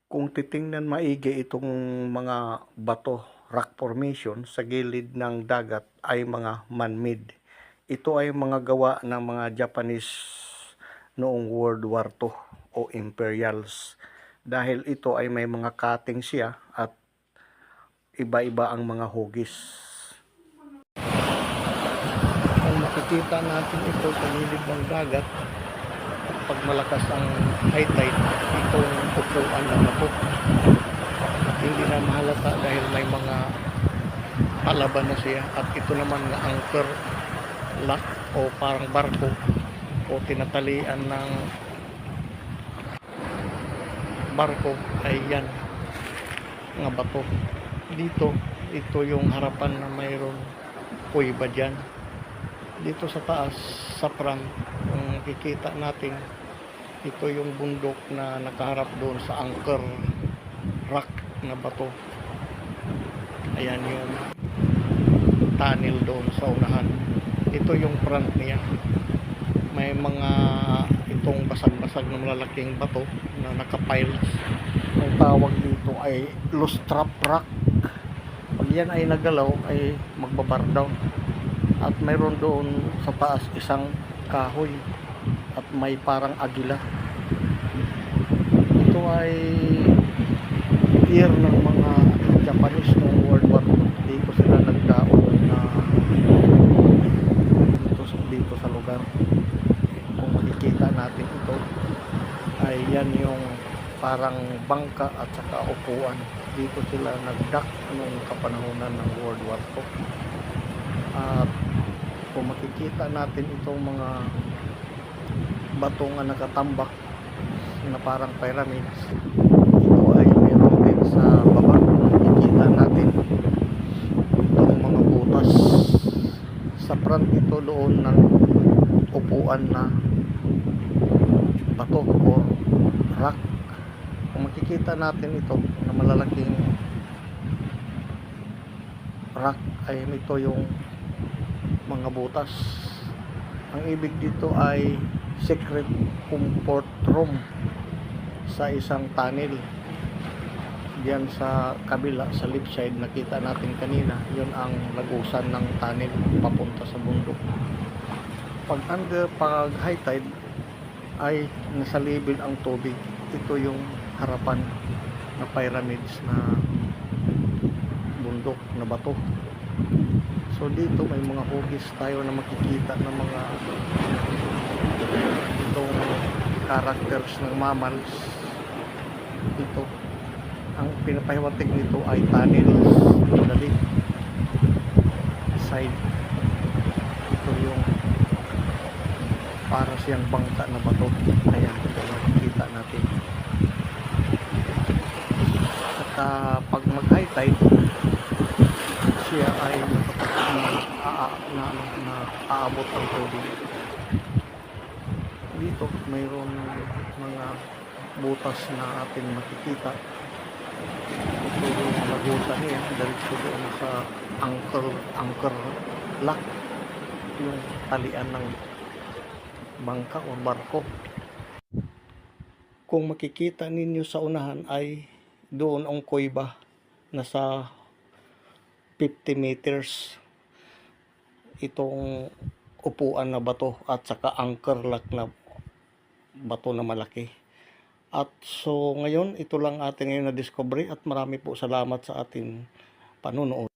Kung titingnan maigi itong mga bato, rock formation sa gilid ng dagat ay mga man-made. Ito ay mga gawa ng mga Japanese noong World War II o Imperials. Dahil ito ay may mga cutting siya at iba-iba ang mga hugis. Kung makikita natin ito sa gilid ng dagat, pag malakas ang high tide, itong upuan na bato. Hindi na mahalata dahil may mga palaban na siya, at ito naman na anchor lock o parang barko o tinatalian ng barko ay yan nga bato. Dito, ito yung harapan na mayroon kuweba dyan. Dito sa taas, sa front, kung makikita natin, ito yung bundok na nakaharap doon sa anchor rock na bato. Ayan yung tunnel doon sa unahan. Ito yung front niya. May mga itong basag-basag na malalaking bato na nakapiles. Ang tawag dito ay loose trap rock. Pag yan ay nagalaw ay magbabar down. At mayroon doon sa taas isang kahoy at may parang agila. Ito ay year ng mga Japanese noong World War II. Dito sila nagdaon na dito sa lugar. Kung makikita natin ito ay yan yung parang bangka at saka upuan. Dito sila nagdock noong kapanahonan ng World War II. At kung makikita natin itong mga batong na nakatambak na parang pyramids, ito ay meron din sa baba. Makikita natin itong mga butas sa front. Ito doon ng upuan na bato o rock. Kung makikita natin ito na malalaking rock ay ito yung mga butas. Ang ibig dito ay secret comfort room sa isang tunnel. Diyan sa kabila, sa left side, nakita natin kanina, yun ang lagusan ng tunnel papunta sa bundok. Pag high tide ay nasa level ang tubig. Ito yung harapan na pyramids na bundok na bato. So dito may mga hugis tayo na makikita ng mga itong characters ng mammals. Dito ang pinapahiwatig nito ay tunnels dali side. Ito yung para siyang bangka na bato. Ayan, ito makikita natin. At pag mag high tide, siya ay aabot ang tubig. Dito mayroon mga butas na ating makikita. Ito yung lagusan niya dito doon sa anchor lock, yung talian ng bangka o barko. Kung makikita ninyo sa unahan ay doon ang kuweba, nasa 50 meters itong upuan na bato at saka anchor lock na bato na malaki. At so ngayon, ito lang ating ngayon na discovery, at marami po salamat sa ating panunood.